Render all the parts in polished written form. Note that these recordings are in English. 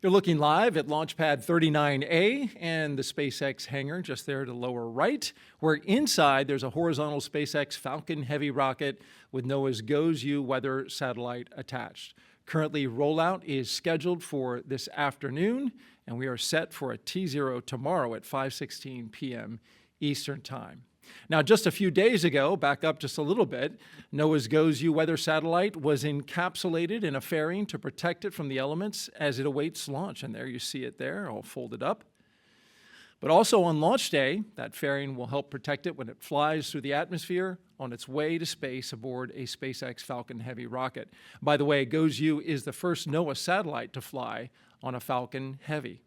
You're looking live at Launch Pad 39A and the SpaceX hangar just there to the lower right, where inside there's a horizontal SpaceX Falcon Heavy rocket with NOAA's GOES-U weather satellite attached. Currently, rollout is scheduled for this afternoon, and we are set for a T0 tomorrow at 5:16 p.m. Eastern Time. Now, just a few days ago, back up just a little bit, NOAA's GOES-U weather satellite was encapsulated in a fairing to protect it from the elements as it awaits launch. And there you see it there, all folded up. But also on launch day, that fairing will help protect it when it flies through the atmosphere on its way to space aboard a SpaceX Falcon Heavy rocket. By the way, GOES-U is the first NOAA satellite to fly on a Falcon Heavy.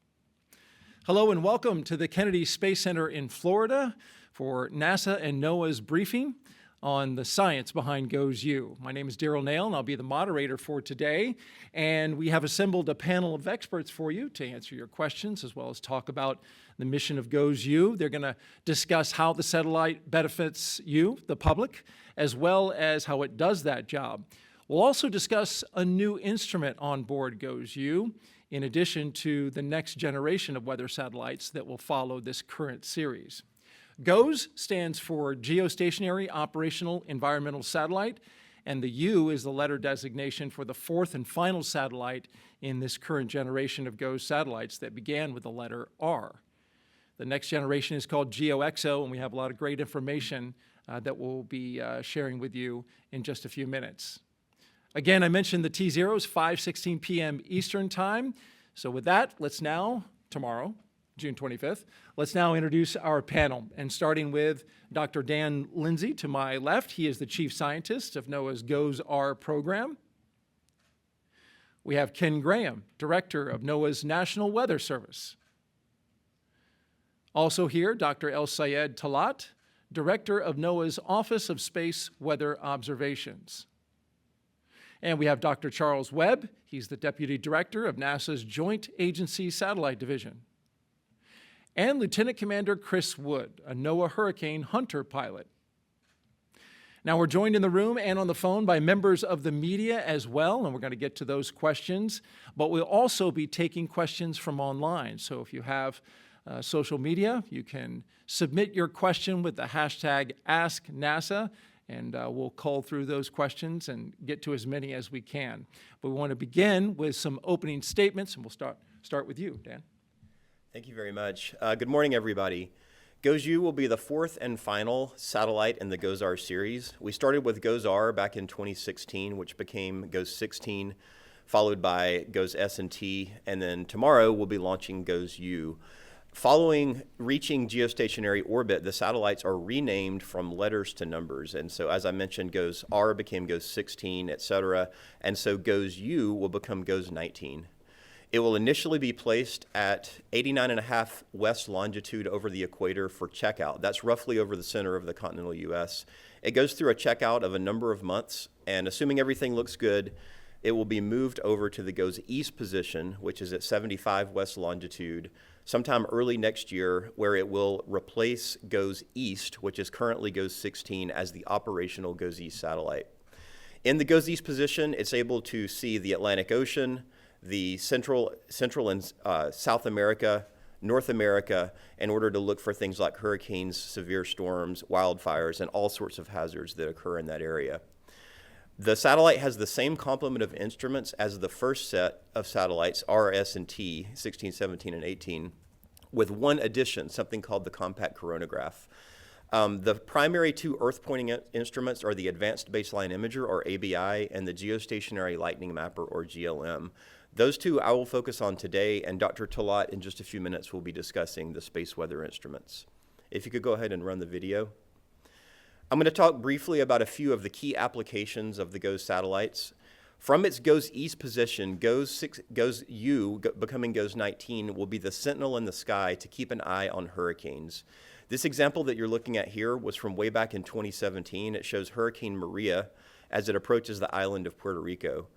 Hello and welcome to the Kennedy Space Center in Florida for NASA and NOAA's briefing on the science behind GOES-U. My name is Derrol Nail, and I'll be the moderator for today. And we have assembled a panel of experts for you to answer your questions, as well as talk about the mission of GOES-U. They're going to discuss how the satellite benefits you, the public, as well as how it does that job. We'll also discuss a new instrument on board GOES-U, in addition to the next generation of weather satellites that will follow this current series. GOES stands for Geostationary Operational Environmental Satellite, and the U is the letter designation for the fourth and final satellite in this current generation of GOES satellites that began with the letter R. The next generation is called GeoXO, and we have a lot of great information that we'll be sharing with you in just a few minutes. Again, I mentioned the T0 is 5:16 p.m. Eastern Time. So with that, let's now, tomorrow, June 25th, let's now introduce our panel. And starting with Dr. Dan Lindsey to my left, he is the Chief Scientist of NOAA's GOES-R program. We have Ken Graham, Director of NOAA's National Weather Service. Also here, Dr. Elsayed Talaat, Director of NOAA's Office of Space Weather Observations. And we have Dr. Charles Webb. He's the Deputy Director of NASA's Joint Agency Satellite Division. And Lieutenant Commander Chris Wood, a NOAA Hurricane Hunter pilot. Now, we're joined in the room and on the phone by members of the media as well, and we're going to get to those questions. But we'll also be taking questions from online. So if you have social media, you can submit your question with the hashtag AskNASA, and we'll cull through those questions and get to as many as we can. But we want to begin with some opening statements, and we'll start with you, Dan. Thank you very much. Good morning, everybody. GOES-U will be the fourth and final satellite in the GOES-R series. We started with GOES-R back in 2016, which became GOES-16, followed by GOES-S&T, and then tomorrow we'll be launching GOES-U. Following reaching geostationary orbit, the satellites are renamed from letters to numbers. And so, as I mentioned, GOES-R became GOES-16, et cetera. And so GOES-U will become GOES-19. It will initially be placed at 89.5 west longitude over the equator for checkout. That's roughly over the center of the continental U.S. It goes through a checkout of a number of months, and assuming everything looks good, it will be moved over to the GOES-East position, which is at 75 west longitude, sometime early next year, where it will replace GOES-East, which is currently GOES-16, as the operational GOES-East satellite. In the GOES-East position, it's able to see the Atlantic Ocean, the Central and South America, North America, in order to look for things like hurricanes, severe storms, wildfires, and all sorts of hazards that occur in that area. The satellite has the same complement of instruments as the first set of satellites, R, S, and T, 16, 17, and 18, with one addition, something called the compact coronagraph. The primary two Earth-pointing instruments are the Advanced Baseline Imager, or ABI, and the Geostationary Lightning Mapper, or GLM. Those two I will focus on today, and Dr. Talaat in just a few minutes will be discussing the space weather instruments. If you could go ahead and run the video. I'm going to talk briefly about a few of the key applications of the GOES satellites. From its GOES-East position, GOES-U, becoming GOES-19, will be the sentinel in the sky to keep an eye on hurricanes. This example that you're looking at here was from way back in 2017. It shows Hurricane Maria as it approaches the island of Puerto Rico.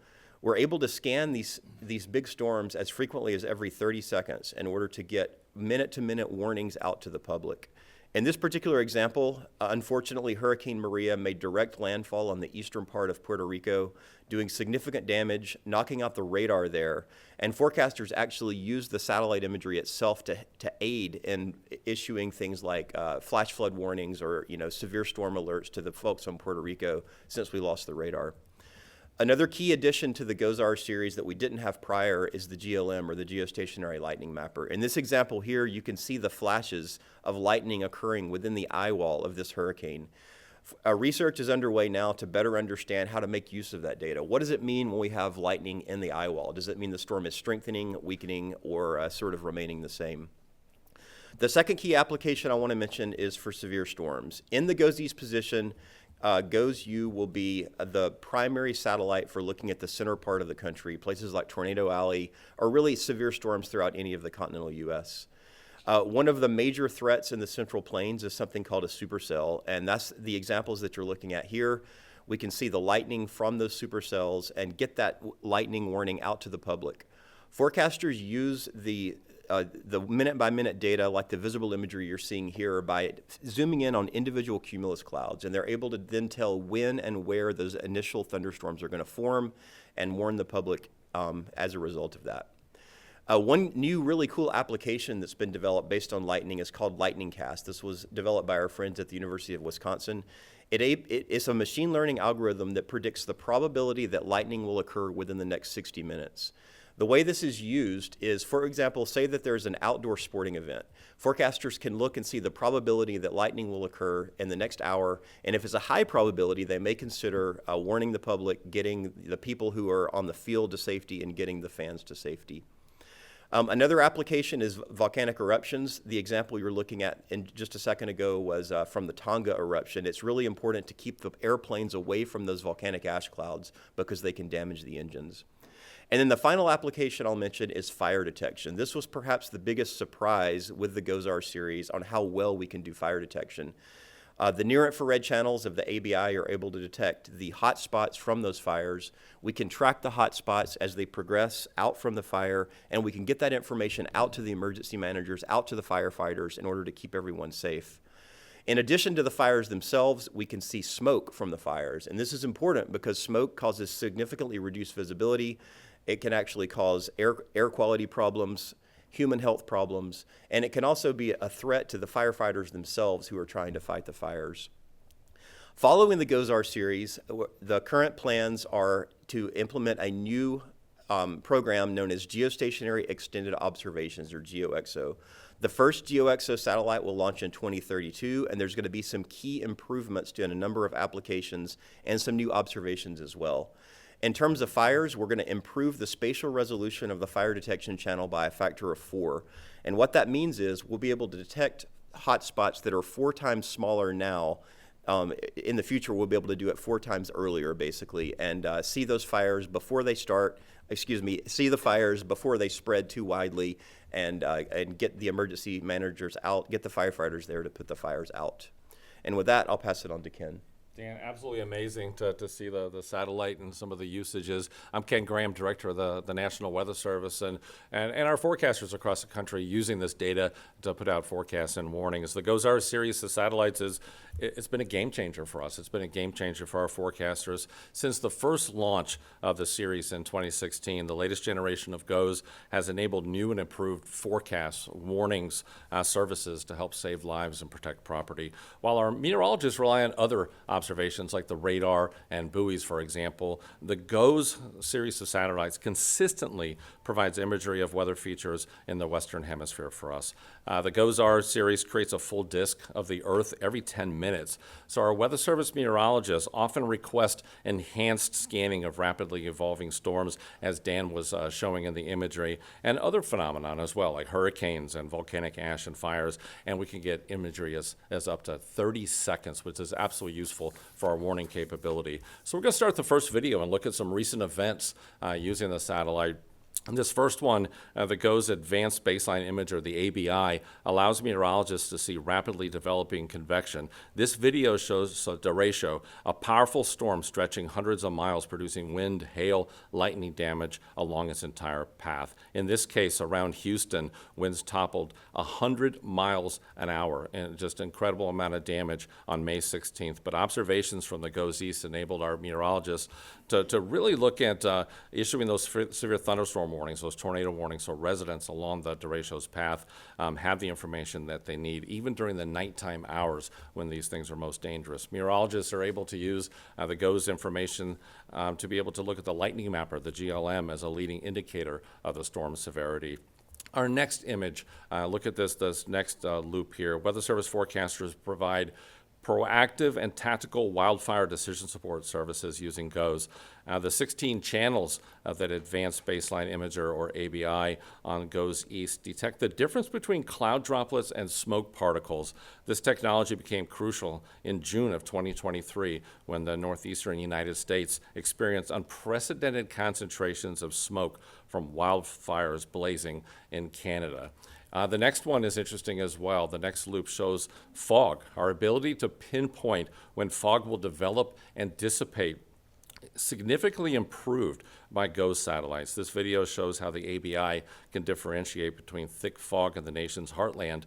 We're able to scan these big storms as frequently as every 30 seconds in order to get minute-to-minute warnings out to the public. In this particular example, unfortunately, Hurricane Maria made direct landfall on the eastern part of Puerto Rico, doing significant damage, knocking out the radar there. And forecasters actually used the satellite imagery itself to aid in issuing things like flash flood warnings or severe storm alerts to the folks on Puerto Rico since we lost the radar. Another key addition to the GOES-R series that we didn't have prior is the GLM, or the Geostationary Lightning Mapper. In this example here, you can see the flashes of lightning occurring within the eye wall of this hurricane. Research is underway now to better understand how to make use of that data. What does it mean when we have lightning in the eye wall? Does it mean the storm is strengthening, weakening, or sort of remaining the same? The second key application I want to mention is for severe storms. In the GOES-East position, GOES-U will be the primary satellite for looking at the center part of the country, places like Tornado Alley, or really severe storms throughout any of the continental U.S. One of the major threats in the Central Plains is something called a supercell, and that's the examples that you're looking at here. We can see the lightning from those supercells and get that lightning warning out to the public. Forecasters use the minute-by-minute data, like the visible imagery you're seeing here, by zooming in on individual cumulus clouds, and they're able to then tell when and where those initial thunderstorms are going to form and warn the public as a result of that. One new really cool application that's been developed based on lightning is called Lightning Cast. This was developed by our friends at the University of Wisconsin. It's a machine learning algorithm that predicts the probability that lightning will occur within the next 60 minutes. The way this is used is, for example, say that there's an outdoor sporting event. Forecasters can look and see the probability that lightning will occur in the next hour, and if it's a high probability, they may consider warning the public, getting the people who are on the field to safety, and getting the fans to safety. Another application is volcanic eruptions. The example you were looking at in just a second ago was from the Tonga eruption. It's really important to keep the airplanes away from those volcanic ash clouds because they can damage the engines. And then the final application I'll mention is fire detection. This was perhaps the biggest surprise with the GOES-R series on how well we can do fire detection. The near-infrared channels of the ABI are able to detect the hot spots from those fires. We can track the hot spots as they progress out from the fire, and we can get that information out to the emergency managers, out to the firefighters, in order to keep everyone safe. In addition to the fires themselves, we can see smoke from the fires, and this is important because smoke causes significantly reduced visibility. It can actually cause air quality problems, human health problems, and it can also be a threat to the firefighters themselves who are trying to fight the fires. Following the GOES-R series, the current plans are to implement a new program known as Geostationary Extended Observations, or GeoXO. The first GeoXO satellite will launch in 2032, and there's going to be some key improvements to a number of applications and some new observations as well. In terms of fires, we're going to improve the spatial resolution of the fire detection channel by a factor of 4. And what that means is we'll be able to detect hotspots that are 4 times smaller now. In the future, we'll be able to do it 4 times earlier, basically, and see those fires before they see the fires before they spread too widely, and get the emergency managers out, get the firefighters there to put the fires out. And with that, I'll pass it on to Ken. Dan, absolutely amazing to see the satellite and some of the usages. I'm Ken Graham, Director of the National Weather Service, and our forecasters across the country using this data to put out forecasts and warnings. The GOES-R series of satellites it's been a game changer for us. It's been a game changer for our forecasters. Since the first launch of the series in 2016, the latest generation of GOES has enabled new and improved forecasts, warnings, services to help save lives and protect property. While our meteorologists rely on other observations like the radar and buoys, for example, the GOES series of satellites consistently provides imagery of weather features in the Western Hemisphere for us. The GOES-R series creates a full disk of the Earth every 10 minutes. So our Weather Service meteorologists often request enhanced scanning of rapidly evolving storms, as Dan was showing in the imagery, and other phenomena as well, like hurricanes and volcanic ash and fires. And we can get imagery as up to 30 seconds, which is absolutely useful for our warning capability. So we're going to start the first video and look at some recent events using the satellite. And this first one, the GOES Advanced Baseline Imager, the ABI, allows meteorologists to see rapidly developing convection. This video shows a derecho, a powerful storm stretching hundreds of miles, producing wind, hail, lightning damage along its entire path. In this case, around Houston, winds toppled 100 miles an hour, and just incredible amount of damage on May 16th. But observations from the GOES East enabled our meteorologists to really look at issuing those severe thunderstorm warnings, those tornado warnings, so residents along the derecho's path have the information that they need, even during the nighttime hours when these things are most dangerous. Meteorologists are able to use the GOES information to be able to look at the lightning mapper, the GLM, as a leading indicator of the storm severity. Our next image, look at this next loop here. Weather Service forecasters provide proactive and tactical wildfire decision support services using GOES. The 16 channels of that Advanced Baseline Imager, or ABI, on GOES East detect the difference between cloud droplets and smoke particles. This technology became crucial in June of 2023 when the northeastern United States experienced unprecedented concentrations of smoke from wildfires blazing in Canada. The next one is interesting as well. The next loop shows fog, our ability to pinpoint when fog will develop and dissipate, significantly improved by GOES satellites. This video shows how the ABI can differentiate between thick fog in the nation's heartland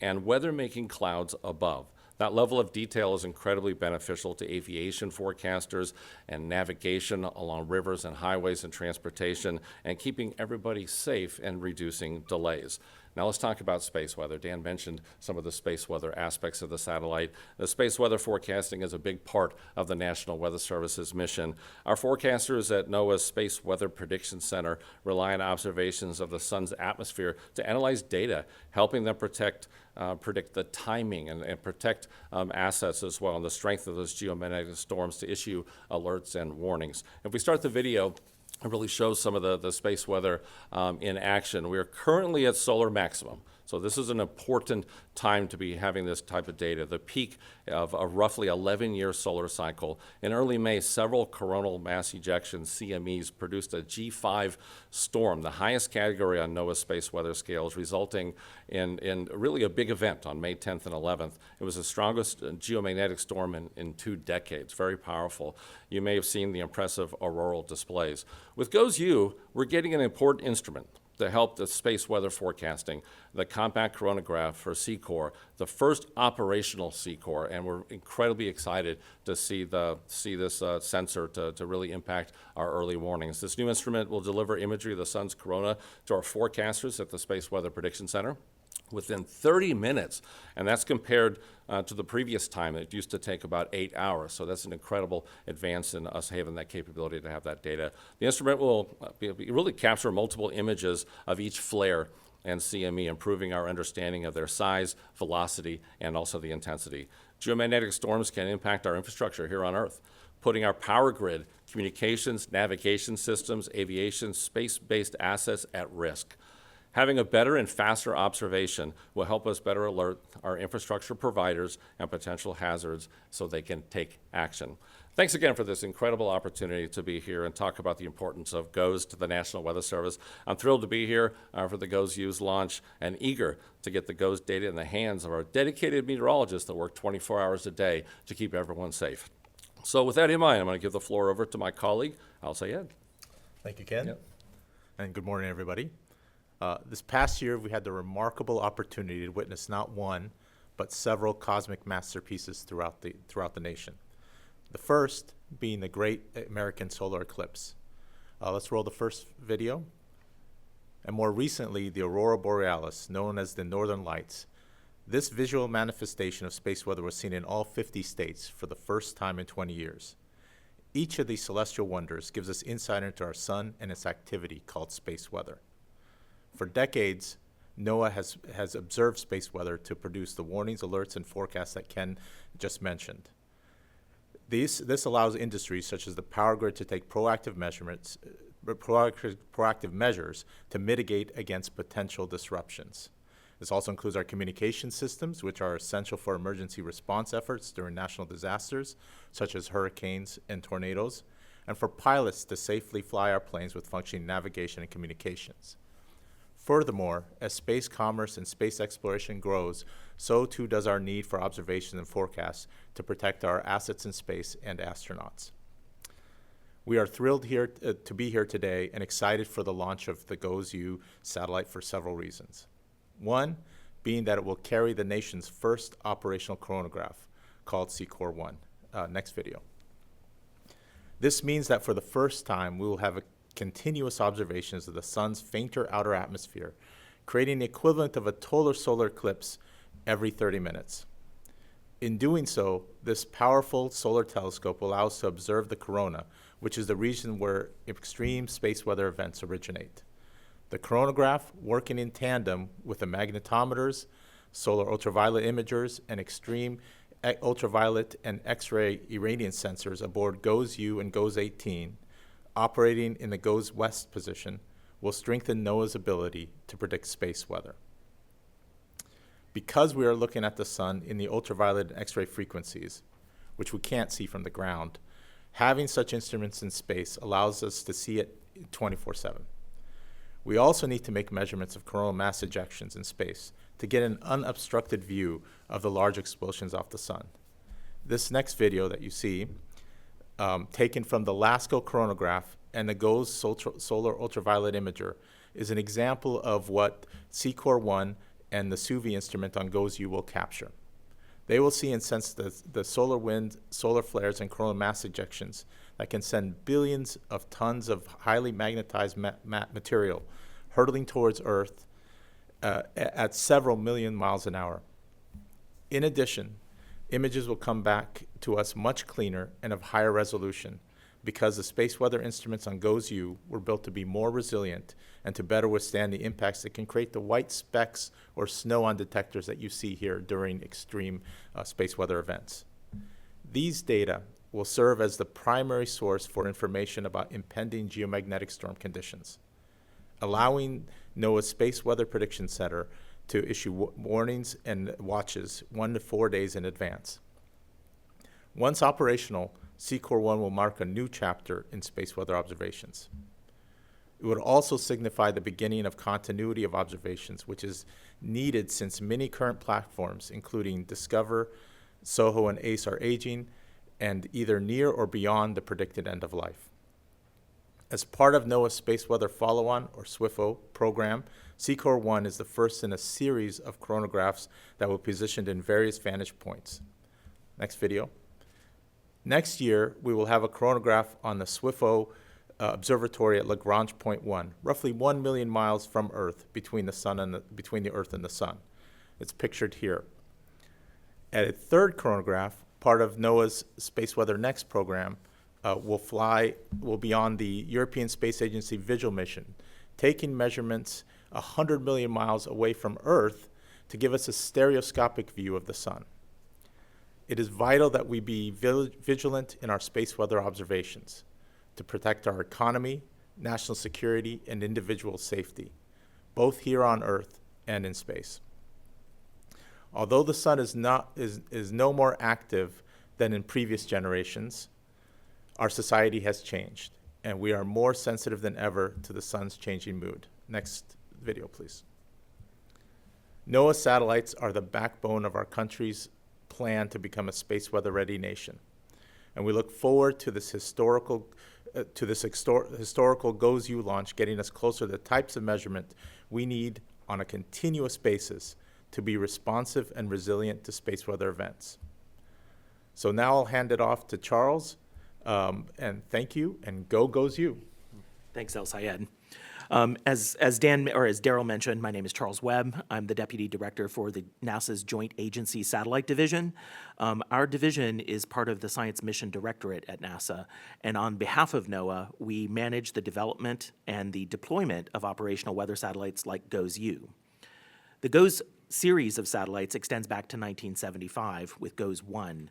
and weather-making clouds above. That level of detail is incredibly beneficial to aviation forecasters and navigation along rivers and highways and transportation, and keeping everybody safe and reducing delays. Now let's talk about space weather. Dan mentioned some of the space weather aspects of the satellite. The space weather forecasting is a big part of the National Weather Service's mission. Our forecasters at NOAA's Space Weather Prediction Center rely on observations of the sun's atmosphere to analyze data, helping them predict the timing and protect assets as well, and the strength of those geomagnetic storms to issue alerts and warnings. If we start the video, it really shows some of the space weather in action. We are currently at solar maximum. So this is an important time to be having this type of data. The peak of a roughly 11-year solar cycle. In early May, several coronal mass ejections, CMEs, produced a G5 storm, the highest category on NOAA's space weather scales, resulting in really a big event on May 10th and 11th. It was the strongest geomagnetic storm in 2 decades, very powerful. You may have seen the impressive auroral displays. With GOES-U, we're getting an important instrument to help the space weather forecasting, the compact coronagraph for SEACOR, the first operational SEACOR, and we're incredibly excited to see this sensor to really impact our early warnings. This new instrument will deliver imagery of the sun's corona to our forecasters at the Space Weather Prediction Center within 30 minutes, and that's compared to the previous time. It used to take about 8 hours, so that's an incredible advance in us having that capability to have that data. The instrument will really capture multiple images of each flare and CME, improving our understanding of their size, velocity, and also the intensity. Geomagnetic storms can impact our infrastructure here on Earth, putting our power grid, communications, navigation systems, aviation, space-based assets at risk. Having a better and faster observation will help us better alert our infrastructure providers and potential hazards so they can take action. Thanks again for this incredible opportunity to be here and talk about the importance of GOES to the National Weather Service. I'm thrilled to be here for the GOES-U's launch and eager to get the GOES data in the hands of our dedicated meteorologists that work 24 hours a day to keep everyone safe. So with that in mind, I'm going to give the floor over to my colleague, Elsayed. Thank you, Ken. Yep. And good morning, everybody. This past year, we had the remarkable opportunity to witness not one, but several cosmic masterpieces throughout the nation. The first being the Great American Solar Eclipse. Let's roll the first video. And more recently, the Aurora Borealis, known as the Northern Lights. This visual manifestation of space weather was seen in all 50 states for the first time in 20 years. Each of these celestial wonders gives us insight into our sun and its activity called space weather. For decades, NOAA has observed space weather to produce the warnings, alerts, and forecasts that Ken just mentioned. This allows industries such as the power grid to take proactive measures to mitigate against potential disruptions. This also includes our communication systems, which are essential for emergency response efforts during national disasters, such as hurricanes and tornadoes, and for pilots to safely fly our planes with functioning navigation and communications. Furthermore, as space commerce and space exploration grows, so too does our need for observation and forecasts to protect our assets in space and astronauts. We are thrilled to be here today and excited for the launch of the GOES-U satellite for several reasons. One, being that it will carry the nation's first operational coronagraph, called CCOR-1. Next video. This means that for the first time, we will have continuous observations of the sun's fainter outer atmosphere, creating the equivalent of a total solar eclipse every 30 minutes. In doing so, this powerful solar telescope will allow us to observe the corona, which is the region where extreme space weather events originate. The coronagraph, working in tandem with the magnetometers, solar ultraviolet imagers, and extreme ultraviolet and X-ray irradiance sensors aboard GOES-U and GOES-18, operating in the GOES West position, will strengthen NOAA's ability to predict space weather. Because we are looking at the sun in the ultraviolet and X-ray frequencies, which we can't see from the ground, having such instruments in space allows us to see it 24/7. We also need to make measurements of coronal mass ejections in space to get an unobstructed view of the large explosions off the sun. This next video that you see, taken from the LASCO coronagraph and the GOES solar ultraviolet imager, is an example of what CCOR-1 and the SUVI instrument on GOES-U will capture. They will see and sense the solar wind, solar flares, and coronal mass ejections that can send billions of tons of highly magnetized material hurtling towards Earth at several million miles an hour. In addition, images will come back to us much cleaner and of higher resolution because the space weather instruments on GOES-U were built to be more resilient and to better withstand the impacts that can create the white specks or snow on detectors that you see here during extreme space weather events. These data will serve as the primary source for information about impending geomagnetic storm conditions, allowing NOAA's Space Weather Prediction Center to issue warnings and watches 1 to 4 days in advance. Once operational, CCOR-1 will mark a new chapter in space weather observations. It would also signify the beginning of continuity of observations, which is needed since many current platforms, including Discover, SOHO, and ACE, are aging and either near or beyond the predicted end of life. As part of NOAA's Space Weather Follow-On, or SWIFO, program, CCOR-1 is the first in a series of coronagraphs that will be positioned in various vantage points. Next video. Next year, we will have a coronagraph on the SWIFO observatory at Lagrange Point 1, roughly 1 million miles from Earth between the Earth and the Sun. It's pictured here. At a third coronagraph, part of NOAA's Space Weather Next program, will be on the European Space Agency Vigil mission, taking measurements 100 million miles away from Earth to give us a stereoscopic view of the sun. It is vital that we be vigilant in our space weather observations to protect our economy, national security, and individual safety, both here on Earth and in space. Although the sun is no more active than in previous generations, our society has changed, and we are more sensitive than ever to the sun's changing mood. Next video, please. NOAA satellites are the backbone of our country's plan to become a space weather-ready nation, and we look forward to this historical GOES-U launch, getting us closer to the types of measurement we need on a continuous basis to be responsive and resilient to space weather events. So now I'll hand it off to Charles. And thank you, and go GOES-U. Thanks, Elsayed. As Derrol mentioned, my name is Charles Webb. I'm the Deputy Director for NASA's Joint Agency Satellite Division. Our division is part of the Science Mission Directorate at NASA, and on behalf of NOAA, we manage the development and the deployment of operational weather satellites like GOES-U. The GOES series of satellites extends back to 1975 with GOES-1,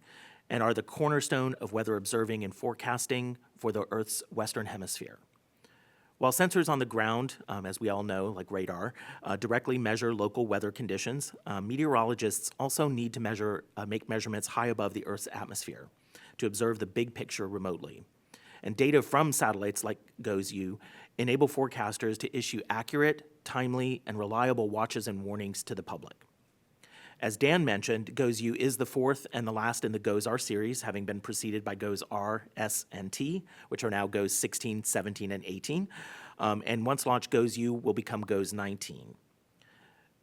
and are the cornerstone of weather observing and forecasting for the Earth's Western Hemisphere. While sensors on the ground, as we all know, like radar, directly measure local weather conditions, meteorologists also need to make measurements high above the Earth's atmosphere to observe the big picture remotely. and data from satellites like GOES-U enable forecasters to issue accurate, timely, and reliable watches and warnings to the public. As Dan mentioned, GOES-U is the fourth and the last in the GOES-R series, having been preceded by GOES-R, S, and T, which are now GOES 16, 17, and 18. And once launched, GOES-U will become GOES 19.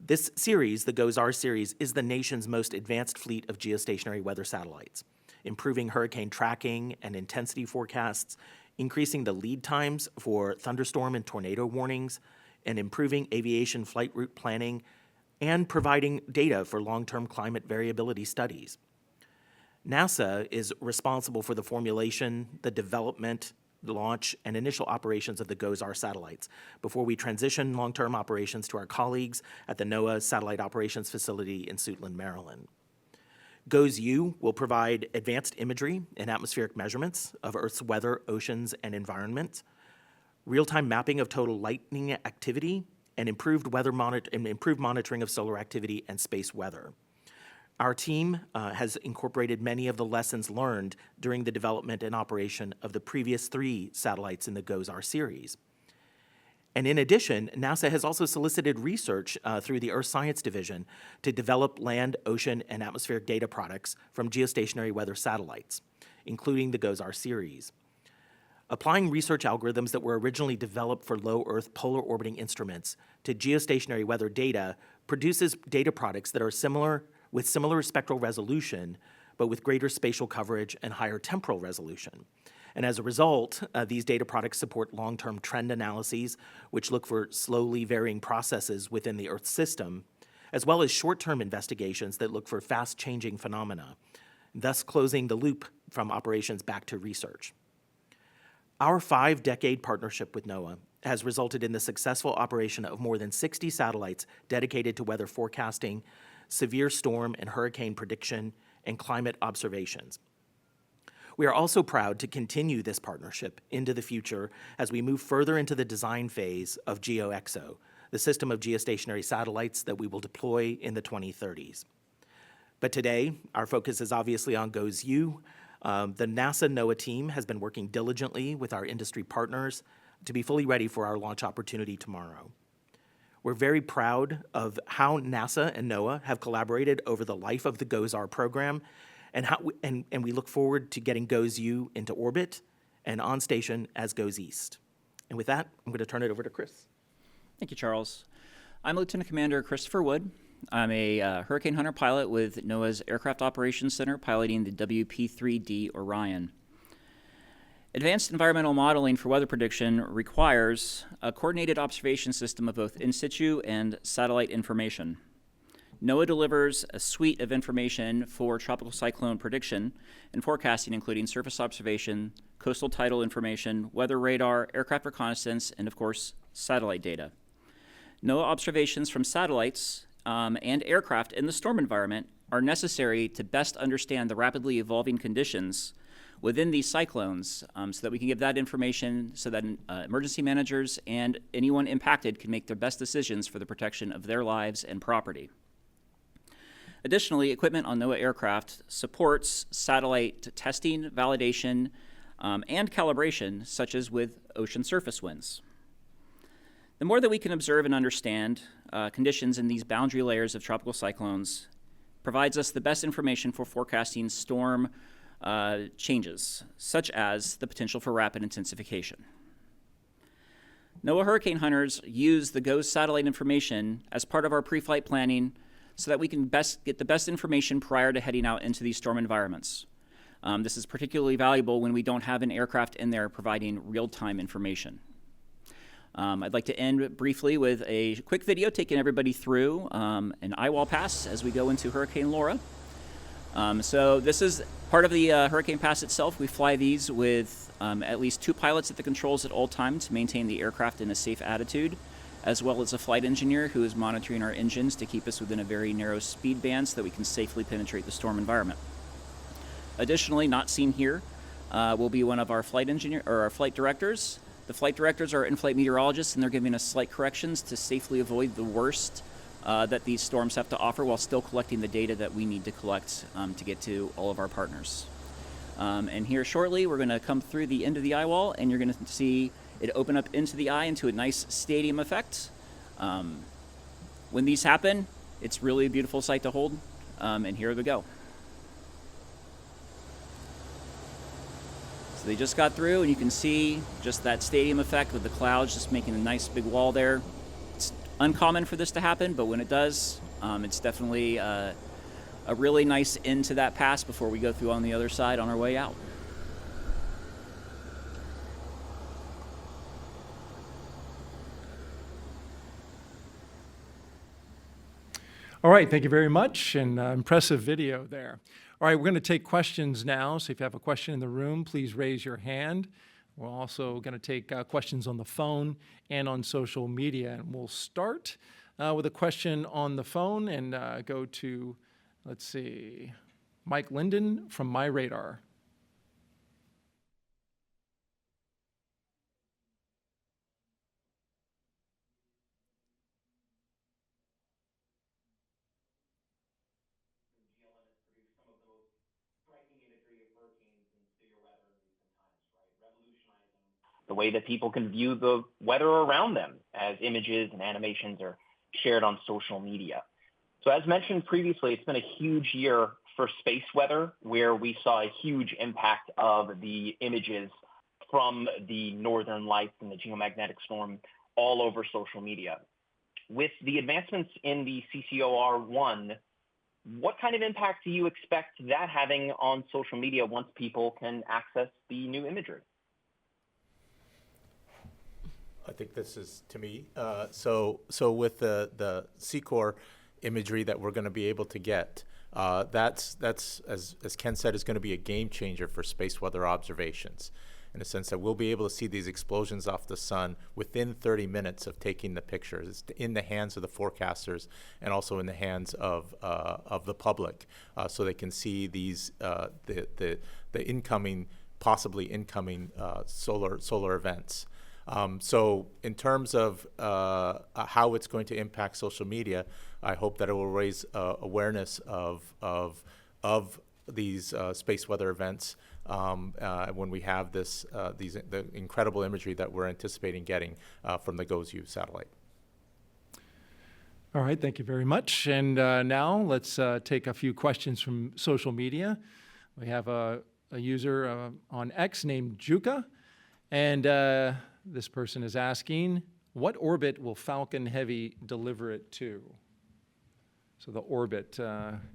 This series, the GOES-R series, is the nation's most advanced fleet of geostationary weather satellites, improving hurricane tracking and intensity forecasts, increasing the lead times for thunderstorm and tornado warnings, and improving aviation flight route planning, and providing data for long-term climate variability studies. NASA is responsible for the formulation, the development, the launch, and initial operations of the GOES-R satellites before we transition long-term operations to our colleagues at the NOAA Satellite Operations Facility in Suitland, Maryland. GOES-U will provide advanced imagery and atmospheric measurements of Earth's weather, oceans, and environment, real-time mapping of total lightning activity, and improved monitoring of solar activity and space weather. Our team has incorporated many of the lessons learned during the development and operation of the previous 3 satellites in the GOES-R series. And in addition, NASA has also solicited research through the Earth Science Division to develop land, ocean, and atmospheric data products from geostationary weather satellites, including the GOES-R series. Applying research algorithms that were originally developed for low Earth polar orbiting instruments to geostationary weather data produces data products that are with similar spectral resolution, but with greater spatial coverage and higher temporal resolution. And as a result, these data products support long-term trend analyses, which look for slowly varying processes within the Earth system, as well as short-term investigations that look for fast-changing phenomena, thus closing the loop from operations back to research. Our 5-decade partnership with NOAA has resulted in the successful operation of more than 60 satellites dedicated to weather forecasting, severe storm and hurricane prediction, and climate observations. We are also proud to continue this partnership into the future as we move further into the design phase of GeoXO, the system of geostationary satellites that we will deploy in the 2030s. But today, our focus is obviously on GOES-U. The NASA NOAA team has been working diligently with our industry partners to be fully ready for our launch opportunity tomorrow. We're very proud of how NASA and NOAA have collaborated over the life of the GOES-R program, and we look forward to getting GOES-U into orbit and on station as GOES East. And with that, I'm going to turn it over to Chris. Thank you, Charles. I'm Lieutenant Commander Christopher Wood. I'm a Hurricane Hunter pilot with NOAA's Aircraft Operations Center piloting the WP-3D Orion. Advanced environmental modeling for weather prediction requires a coordinated observation system of both in situ and satellite information. NOAA delivers a suite of information for tropical cyclone prediction and forecasting, including surface observation, coastal tidal information, weather radar, aircraft reconnaissance, and of course, satellite data. NOAA observations from satellites and aircraft in the storm environment are necessary to best understand the rapidly evolving conditions within these cyclones so that we can give that information so that emergency managers and anyone impacted can make their best decisions for the protection of their lives and property. Additionally, equipment on NOAA aircraft supports satellite testing, validation, and calibration, such as with ocean surface winds. The more that we can observe and understand conditions in these boundary layers of tropical cyclones provides us the best information for forecasting storm changes, such as the potential for rapid intensification. NOAA Hurricane Hunters use the GOES satellite information as part of our pre-flight planning so that we can get the best information prior to heading out into these storm environments. This is particularly valuable when we don't have an aircraft in there providing real-time information. I'd like to end briefly with a quick video taking everybody through an eyewall pass as we go into Hurricane Laura. So this is part of the Hurricane Pass itself. We fly these with at least 2 pilots at the controls at all times to maintain the aircraft in a safe attitude, as well as a flight engineer who is monitoring our engines to keep us within a very narrow speed band so that we can safely penetrate the storm environment. Additionally, not seen here, will be one of our flight directors. The flight directors are in-flight meteorologists, and they're giving us slight corrections to safely avoid the worst that these storms have to offer while still collecting the data that we need to collect to get to all of our partners. And here shortly, we're going to come through the end of the eye wall, and you're going to see it open up into the eye into a nice stadium effect. When these happen, it's really a beautiful sight to hold, and here we go. So they just got through, and you can see just that stadium effect with the clouds just making a nice big wall there. It's uncommon for this to happen, but when it does, it's definitely a really nice end to that pass before we go through on the other side on our way out. All right, thank you very much, and impressive video there. All right, we're going to take questions now, so if you have a question in the room, please raise your hand. We're also going to take questions on the phone and on social media, and we'll start with a question on the phone and go to, let's see, Mike Linden from MyRadar. The way that people can view the weather around them as images and animations are shared on social media. So as mentioned previously, it's been a huge year for space weather, where we saw a huge impact of the images from the northern lights and the geomagnetic storm all over social media. With the advancements in the CCOR1, what kind of impact do you expect that having on social media once people can access the new imagery? I think this is to me. So with the CCOR imagery that we're going to be able to get, that's as Ken said, is going to be a game changer for space weather observations, in the sense that we'll be able to see these explosions off the sun within 30 minutes of taking the pictures. It's in the hands of the forecasters and also in the hands of the public, so they can see these the incoming, possibly incoming solar events. So in terms of how it's going to impact social media, I hope that it will raise awareness of these space weather events when we have the incredible imagery that we're anticipating getting from the GOES-U satellite. All right, thank you very much. And now let's take a few questions from social media. We have a user on X named Juka, and this person is asking, what orbit will Falcon Heavy deliver it to? So the orbit,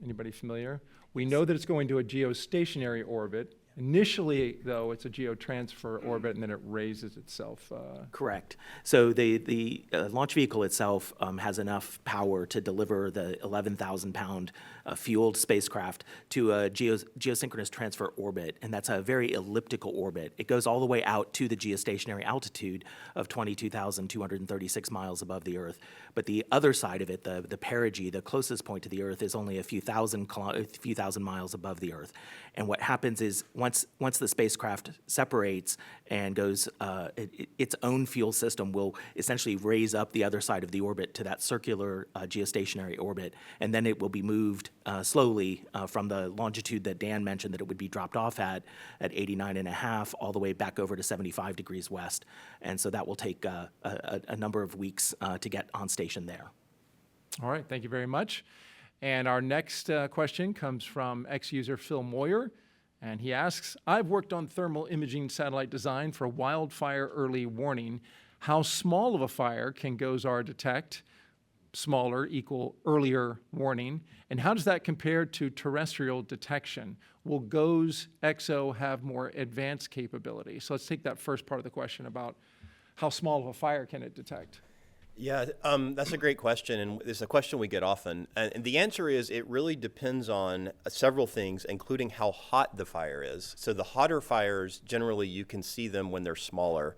anybody familiar? We know that it's going to a geostationary orbit. Initially, though, it's a geotransfer orbit, and then it raises itself. Correct. So the launch vehicle itself has enough power to deliver the 11,000-pound fueled spacecraft to a geosynchronous transfer orbit, and that's a very elliptical orbit. It goes all the way out to the geostationary altitude of 22,236 miles above the Earth. But the other side of it, the perigee, the closest point to the Earth, is only a few thousand miles above the Earth. And what happens is once the spacecraft separates and goes, its own fuel system will essentially raise up the other side of the orbit to that circular geostationary orbit, and then it will be moved slowly from the longitude that Dan mentioned that it would be dropped off at 89.5 all the way back over to 75 degrees west. And so that will take a number of weeks to get on station there. All right, thank you very much. And our next question comes from ex-user Phil Moyer, and he asks, I've worked on thermal imaging satellite design for wildfire early warning. How small of a fire can GOES-R detect? Smaller equal earlier warning. And how does that compare to terrestrial detection? Will GOES-XO have more advanced capability? So let's take that first part of the question about how small of a fire can it detect? Yeah, that's a great question, and it's a question we get often. And the answer is it really depends on several things, including how hot the fire is. So the hotter fires, generally you can see them when they're smaller.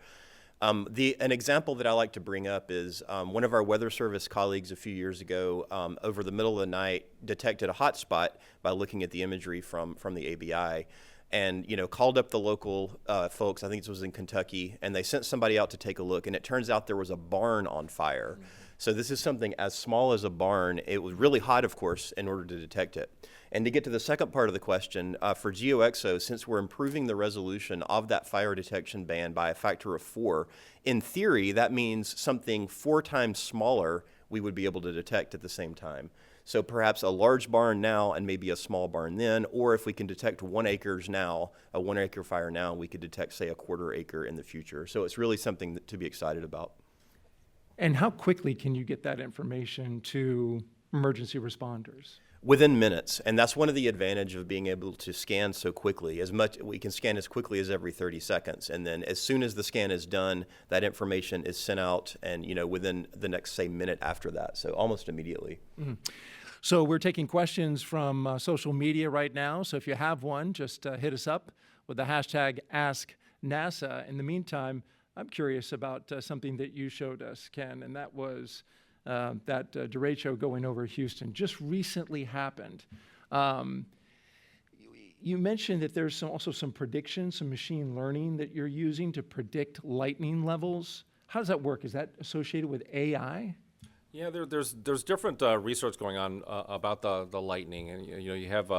An example that I like to bring up is one of our Weather Service colleagues a few years ago, over the middle of the night, detected a hot spot by looking at the imagery from the ABI. And called up the local folks, I think this was in Kentucky, and they sent somebody out to take a look, and it turns out there was a barn on fire. So this is something as small as a barn. It was really hot, of course, in order to detect it. And to get to the second part of the question, for GeoXO, since we're improving the resolution of that fire detection band by a factor of 4, in theory, that means something 4 times smaller we would be able to detect at the same time. So perhaps a large barn now and maybe a small barn then, or if we can detect 1 acre now, a 1 acre fire now, we could detect, say, a 1/4 acre in the future. So it's really something to be excited about. And how quickly can you get that information to emergency responders? Within minutes, and that's one of the advantage of being able to scan so quickly. We can scan as quickly as every 30 seconds, and then as soon as the scan is done, that information is sent out, and within the next, say, minute after that, so almost immediately. Mm-hmm. So we're taking questions from social media right now. So if you have one, just hit us up with the hashtag AskNASA. In the meantime, I'm curious about something that you showed us, Ken, and that was that derecho going over Houston just recently happened. You mentioned that there's also some prediction, some machine learning that you're using to predict lightning levels. How does that work? Is that associated with AI? Yeah, there's different research going on about the lightning, and you have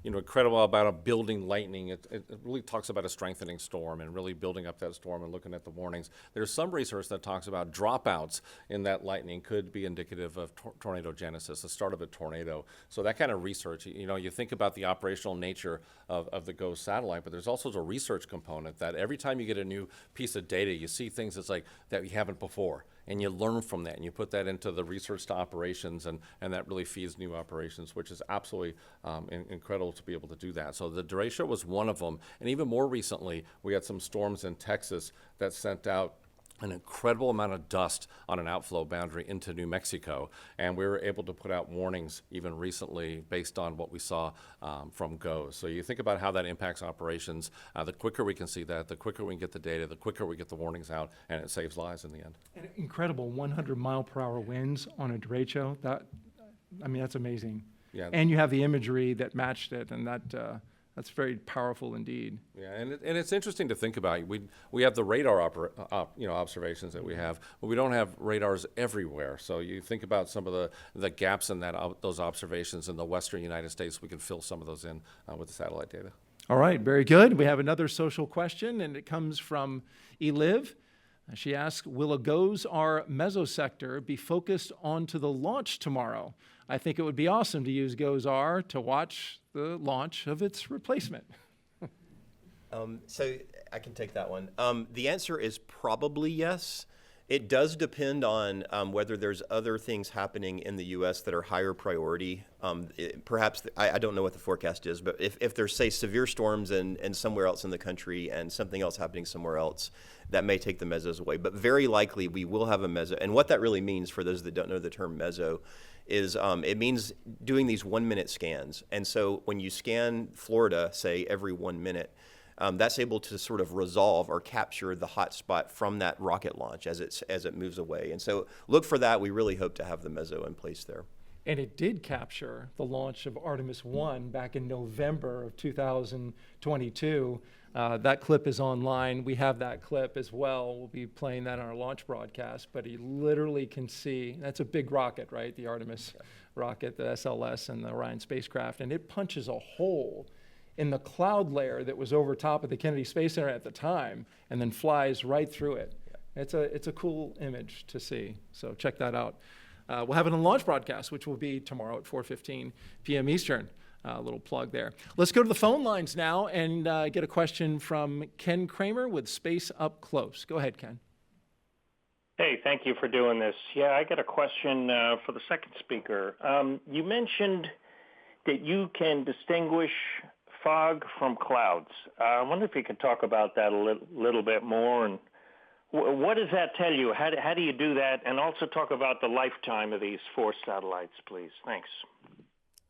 incredible about a building lightning. It really talks about a strengthening storm and really building up that storm and looking at the warnings. There's some research that talks about dropouts in that lightning could be indicative of tornado genesis, the start of a tornado. So that kind of research, you think about the operational nature of the GOES satellite, but there's also a research component that every time you get a new piece of data, you see things that's like that you haven't before. And you learn from that, and you put that into the research to operations, and that really feeds new operations, which is absolutely incredible to be able to do that. So the derecho was one of them, and even more recently, we had some storms in Texas that sent out an incredible amount of dust on an outflow boundary into New Mexico, and we were able to put out warnings even recently based on what we saw from GOES. So you think about how that impacts operations. The quicker we can see that, the quicker we can get the data, the quicker we get the warnings out, and it saves lives in the end. And incredible 100-mile-per-hour winds on a derecho. That's amazing. Yeah. And you have the imagery that matched it, and that's very powerful indeed. Yeah, and it's interesting to think about. We have the radar observations that we have, but we don't have radars everywhere. So you think about some of the gaps in those observations in the western United States. We can fill some of those in with the satellite data. All right, very good. We have another social question, and it comes from Eliv. She asks, will a GOES-R mesosector be focused onto the launch tomorrow? I think it would be awesome to use GOES-R to watch the launch of its replacement. So I can take that one. The answer is probably yes. It does depend on whether there's other things happening in the U.S. that are higher priority. Perhaps, I don't know what the forecast is, but if there's, say, severe storms in somewhere else in the country and something else happening somewhere else, that may take the mesos away. But very likely we will have a meso. And what that really means, for those that don't know the term meso, is it means doing these 1-minute scans. And so when you scan Florida, say, every 1 minute, that's able to sort of resolve or capture the hot spot from that rocket launch as it moves away. And so look for that. We really hope to have the meso in place there. And it did capture the launch of Artemis 1 back in November of 2022. That clip is online. We have that clip as well. We'll be playing that on our launch broadcast. But you literally can see, that's a big rocket, right? The Artemis rocket, the SLS, and the Orion spacecraft. And it punches a hole in the cloud layer that was over top of the Kennedy Space Center at the time, and then flies right through it. It's a cool image to see. So check that out. We'll have it on the launch broadcast, which will be tomorrow at 4:15 p.m. Eastern. A little plug there. Let's go to the phone lines now and get a question from Ken Kramer with Space Up Close. Go ahead, Ken. Hey, thank you for doing this. Yeah, I got a question for the second speaker. You mentioned that you can distinguish fog from clouds. I wonder if you could talk about that a little bit more, and what does that tell you? How do you do that? And also talk about the lifetime of these 4 satellites, please. Thanks.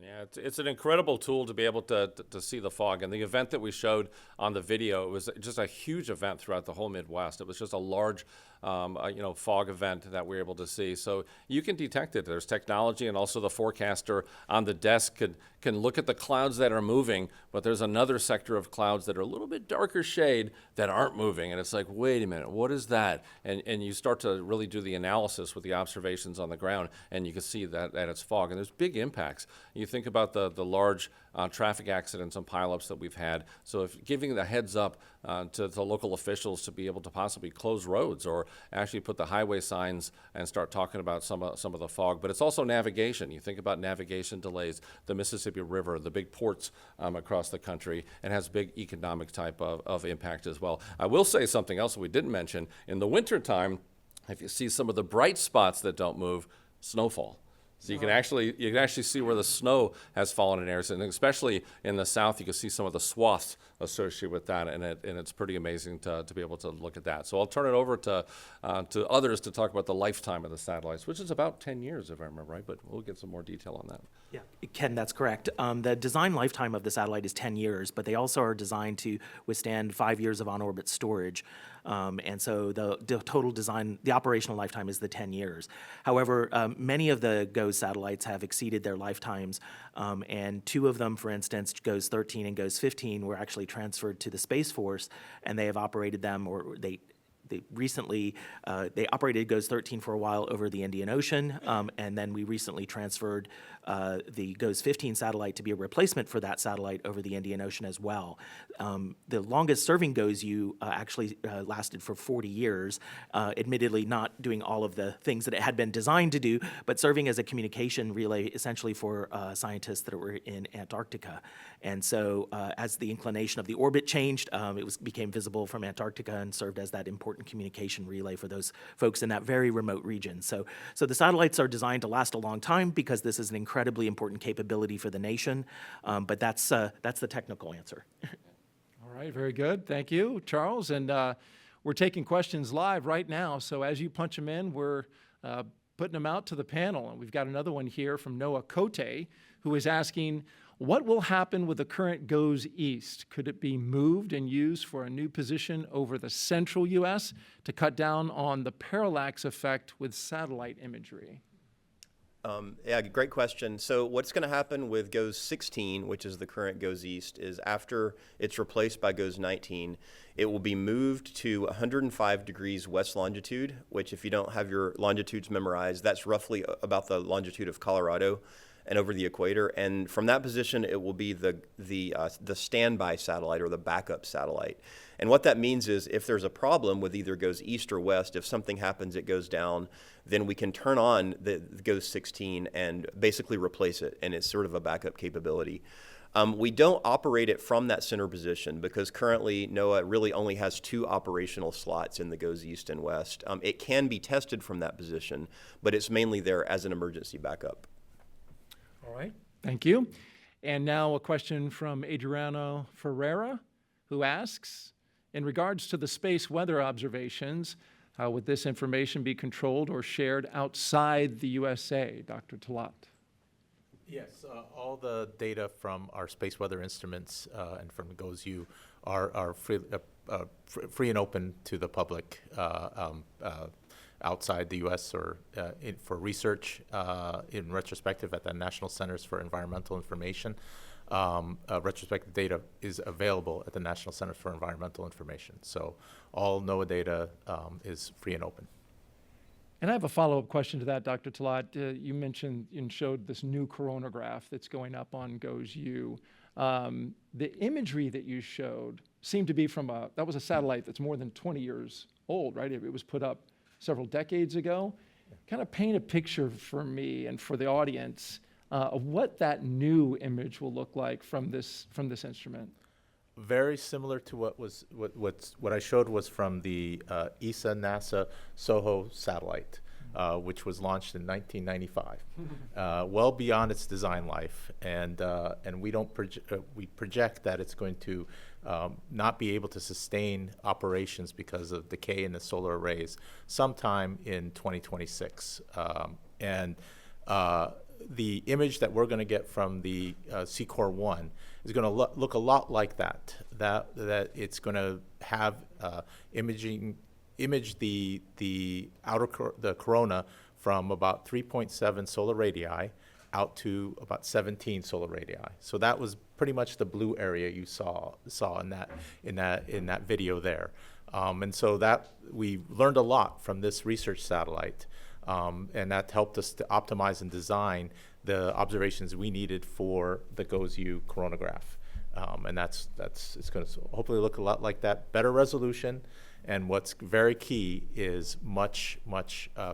Yeah, it's an incredible tool to be able to see the fog. And the event that we showed on the video, it was just a huge event throughout the whole Midwest. It was just a large fog event that we were able to see. So you can detect it. There's technology, and also the forecaster on the desk can look at the clouds that are moving, but there's another sector of clouds that are a little bit darker shade that aren't moving. And it's like, wait a minute, what is that? And you start to really do the analysis with the observations on the ground, and you can see that it's fog. And there's big impacts. You think about the large traffic accidents and pileups that we've had. So if giving the heads up to the local officials to be able to possibly close roads or actually put the highway signs and start talking about some of the fog. But it's also navigation. You think about navigation delays, the Mississippi River, the big ports across the country, and has big economic type of impact as well. I will say something else that we didn't mention. In the wintertime, if you see some of the bright spots that don't move, snowfall. So you can actually see where the snow has fallen in areas, and especially in the south, you can see some of the swaths associated with that, and it's pretty amazing to be able to look at that. So I'll turn it over to others to talk about the lifetime of the satellites, which is about 10 years, if I remember right, but we'll get some more detail on that. Yeah, Ken, that's correct. The design lifetime of the satellite is 10 years, but they also are designed to withstand 5 years of on-orbit storage. And so the total design, the operational lifetime is the 10 years. However, many of the GOES satellites have exceeded their lifetimes, and 2 of them, for instance, GOES 13 and GOES 15, were actually transferred to the Space Force, and they have operated them, or they recently, they operated GOES 13 for a while over the Indian Ocean, and then we recently transferred the GOES 15 satellite to be a replacement for that satellite over the Indian Ocean as well. The longest serving GOES-U actually lasted for 40 years, admittedly not doing all of the things that it had been designed to do, but serving as a communication relay essentially for scientists that were in Antarctica. And so as the inclination of the orbit changed, it became visible from Antarctica and served as that important communication relay for those folks in that very remote region. So the satellites are designed to last a long time because this is an incredibly important capability for the nation, but that's the technical answer. All right, very good. Thank you, Charles. And we're taking questions live right now, so as you punch them in, we're putting them out to the panel. And we've got another one here from Noah Cote, who is asking, what will happen with the current GOES East? Could it be moved and used for a new position over the central U.S. to cut down on the parallax effect with satellite imagery? Yeah, great question. So what's going to happen with GOES 16, which is the current GOES East, is after it's replaced by GOES 19, it will be moved to 105 degrees west longitude, which if you don't have your longitudes memorized, that's roughly about the longitude of Colorado and over the equator. And from that position, it will be the standby satellite or the backup satellite. And what that means is if there's a problem with either GOES East or West, if something happens, it goes down, then we can turn on the GOES 16 and basically replace it, and it's sort of a backup capability. We don't operate it from that center position because currently NOAA really only has 2 operational slots in the GOES East and West. It can be tested from that position, but it's mainly there as an emergency backup. All right, thank you. And now a question from Adriano Ferreira, who asks, in regards to the space weather observations, how would this information be controlled or shared outside the USA? Dr. Talaat. Yes, all the data from our space weather instruments and from GOES-U are free and open to the public outside the U.S. or for research in retrospective at the National Centers for Environmental Information. Retrospective data is available at the National Center for Environmental Information. So all NOAA data is free and open. And I have a follow-up question to that, Dr. Talaat. You mentioned and showed this new coronagraph that's going up on GOES-U. The imagery that you showed seemed to be from that was a satellite that's more than 20 years old, right? It was put up several decades ago. Kind of paint a picture for me and for the audience of what that new image will look like from this instrument. Very similar to what I showed was from the ESA NASA SOHO satellite, which was launched in 1995, well beyond its design life, and we project that it's going to not be able to sustain operations because of decay in the solar arrays sometime in 2026, and the image that we're going to get from the C-Core 1 is going to look a lot like that it's going to have image the the corona from about 3.7 solar radii out to about 17 solar radii. So that was pretty much the blue area you saw in that video there. And so that we learned a lot from this research satellite And that helped us to optimize and design the observations we needed for the GOES-U coronagraph. And it's going to hopefully look a lot like that, better resolution. And what's very key is much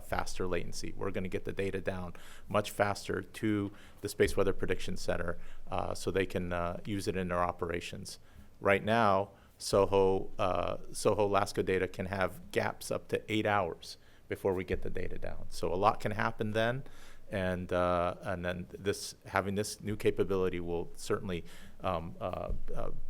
faster latency. We're going to get the data down much faster to the Space Weather Prediction Center so they can use it in their operations. Right now, SOHO LASCO data can have gaps up to 8 hours before we get the data down. So a lot can happen then, and then having this new capability will certainly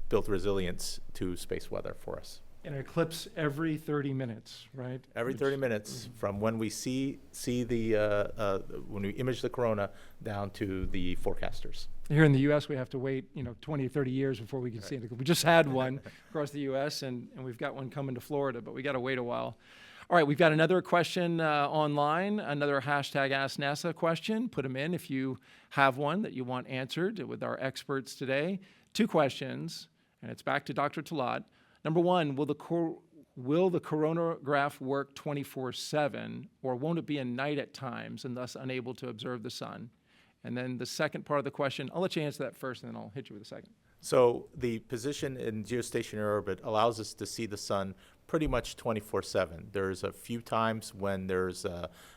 build resilience to space weather for us. And an eclipse every 30 minutes, right? Every 30 minutes from when we see the when we image the corona down to the forecasters. Here in the U.S., we have to wait, 20 or 30 years before we can see it. We just had one across the U.S., and we've got one coming to Florida, but we got to wait a while. All right, we've got another question online, another hashtag Ask NASA question. Put them in if you have one that you want answered with our experts today. 2 questions, and it's back to Dr. Talaat. Number 1, will the coronagraph work 24/7, or won't it be a night at times and thus unable to observe the sun? And then the second part of the question, I'll let you answer that first, and then I'll hit you with a second. So the position in geostationary orbit allows us to see the sun pretty much 24/7. There's a few times when there's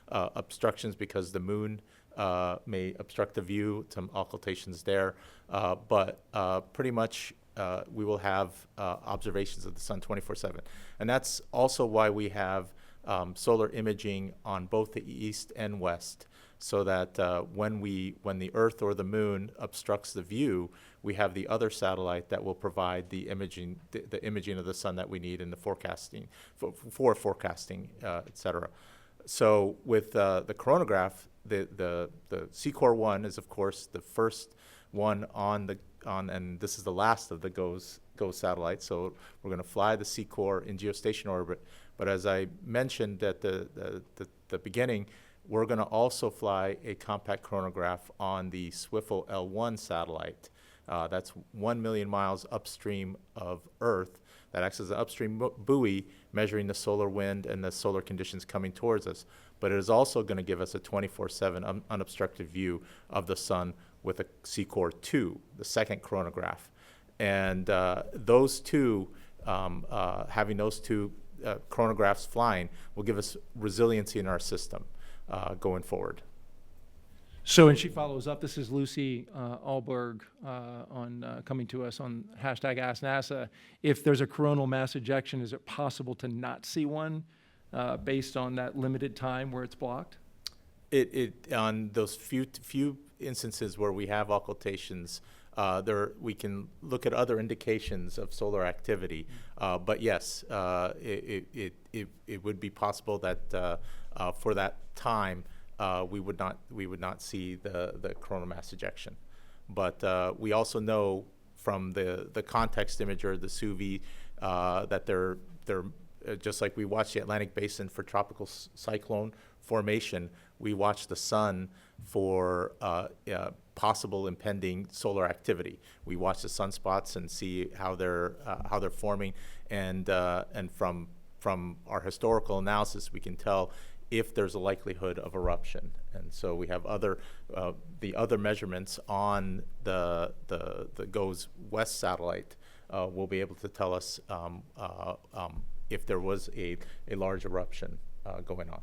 obstructions because the moon may obstruct the view, some occultations there, but pretty much we will have observations of the sun 24/7. And that's also why we have solar imaging on both the east and west, so that when the Earth or the moon obstructs the view, we have the other satellite that will provide the imaging of the sun that we need in the forecasting, for forecasting, et cetera. So with the coronagraph, the CCOR 1 is, of course, the first one and this is the last of the GOES satellites. So we're going to fly the CCOR in geostationary orbit. But as I mentioned at the beginning, we're going to also fly a compact coronagraph on the SWIFL L1 satellite. That's 1 million miles upstream of Earth. That acts as an upstream buoy measuring the solar wind and the solar conditions coming towards us. But it is also going to give us a 24/7 unobstructed view of the sun with a CCOR 2, the second coronagraph. And those two, having those two chronographs flying will give us resiliency in our system going forward. So, and she follows up. This is Lucy Alberg coming to us on hashtag Ask NASA. If there's a coronal mass ejection, is it possible to not see one based on that limited time where it's blocked? On those few instances where we have occultations, we can look at other indications of solar activity. But yes, it would be possible that for that time we would not see the coronal mass ejection. But we also know from the context imager, the SUVI, that they're just like we watch the Atlantic Basin for tropical cyclone formation, we watch the sun for possible impending solar activity. We watch the sunspots and see how they're forming, and from our historical analysis, we can tell if there's a likelihood of eruption. And so we have the other measurements on the GOES West satellite will be able to tell us if there was a large eruption going on.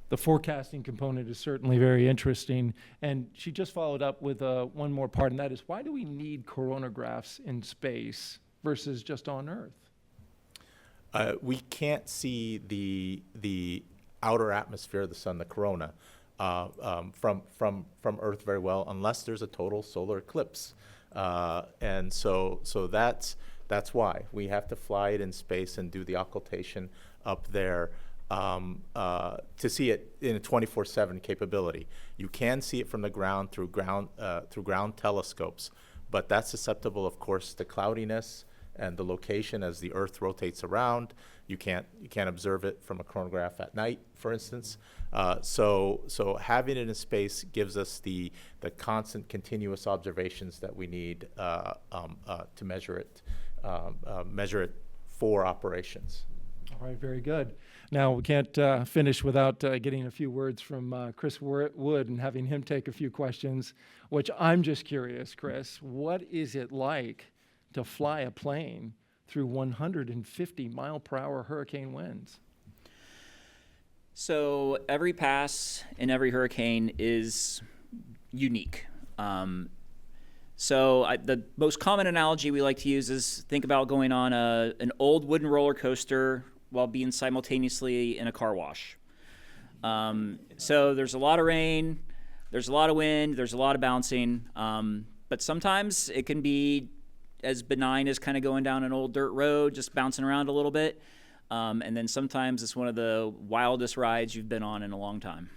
The forecasting component is certainly very interesting. And she just followed up with one more part, and that is, why do we need coronagraphs in space versus just on Earth? We can't see the outer atmosphere of the sun, the corona, from Earth very well unless there's a total solar eclipse. And so that's why we have to fly it in space and do the occultation up there to see it in a 24/7 capability. You can see it from the ground through ground telescopes, but that's susceptible, of course, to cloudiness and the location as the Earth rotates around. You can't observe it from a chronograph at night, for instance. So having it in space gives us the constant, continuous observations that we need to measure it for operations. All right, very good. Now, we can't finish without getting a few words from Chris Wood and having him take a few questions, which I'm just curious, Chris, what is it like to fly a plane through 150 mile per hour hurricane winds? So every pass in every hurricane is unique. The most common analogy we like to use is think about going on an old wooden roller coaster while being simultaneously in a car wash. So there's a lot of rain, there's a lot of wind, there's a lot of bouncing, but sometimes it can be as benign as kind of going down an old dirt road, just bouncing around a little bit. And then sometimes it's one of the wildest rides you've been on in a long time.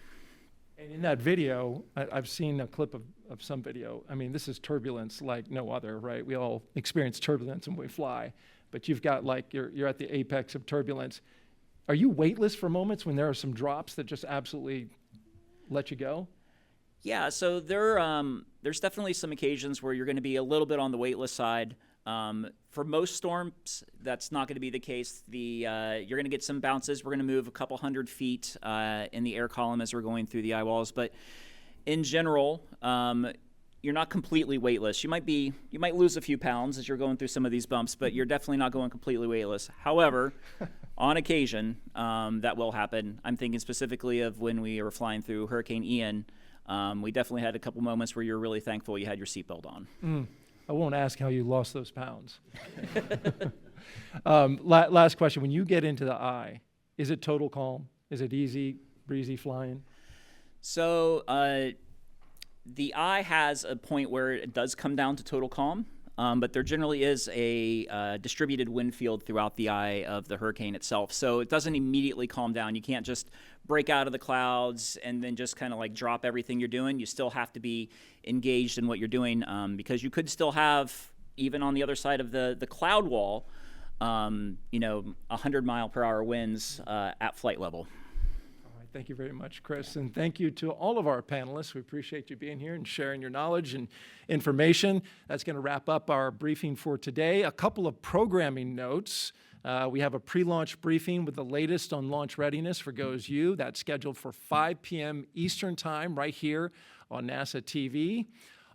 And in that video, I've seen a clip of some video. I mean, this is turbulence like no other, right? We all experience turbulence when we fly, but you've got like, you're at the apex of turbulence. Are you weightless for moments when there are some drops that just absolutely let you go? Yeah, so there's definitely some occasions where you're going to be a little bit on the weightless side. For most storms, that's not going to be the case. You're going to get some bounces. We're going to move a couple 100 feet in the air column as we're going through the eye walls. But in general, you're not completely weightless. You might lose a few pounds as you're going through some of these bumps, but you're definitely not going completely weightless. However, on occasion, that will happen. I'm thinking specifically of when we were flying through Hurricane Ian. We definitely had a couple moments where you're really thankful you had your seatbelt on. I won't ask how you lost those pounds. Last question. When you get into the eye, is it total calm? Is it easy, breezy flying? So the eye has a point where it does come down to total calm, but there generally is a distributed wind field throughout the eye of the hurricane itself. So it doesn't immediately calm down. You can't just break out of the clouds and then just kind of like drop everything you're doing. You still have to be engaged in what you're doing because you could still have, even on the other side of the cloud wall, 100 mile per hour winds at flight level. Thank you very much, Chris. And thank you to all of our panelists. We appreciate you being here and sharing your knowledge and information. That's going to wrap up our briefing for today. A couple of programming notes. We have a pre-launch briefing with the latest on launch readiness for GOES-U. That's scheduled for 5 p.m. Eastern Time right here on NASA TV.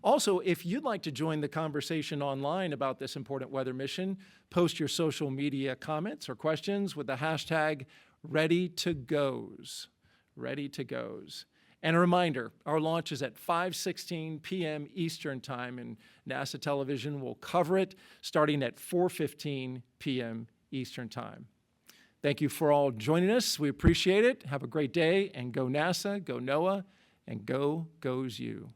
Also, if you'd like to join the conversation online about this important weather mission, post your social media comments or questions with the hashtag #ReadyToGoes. Ready to Goes. And a reminder, our launch is at 5:16 p.m. Eastern Time, and NASA Television will cover it starting at 4:15 p.m. Eastern Time. Thank you for all joining us. We appreciate it. Have a great day, and go NASA, go NOAA, and go GOES-U.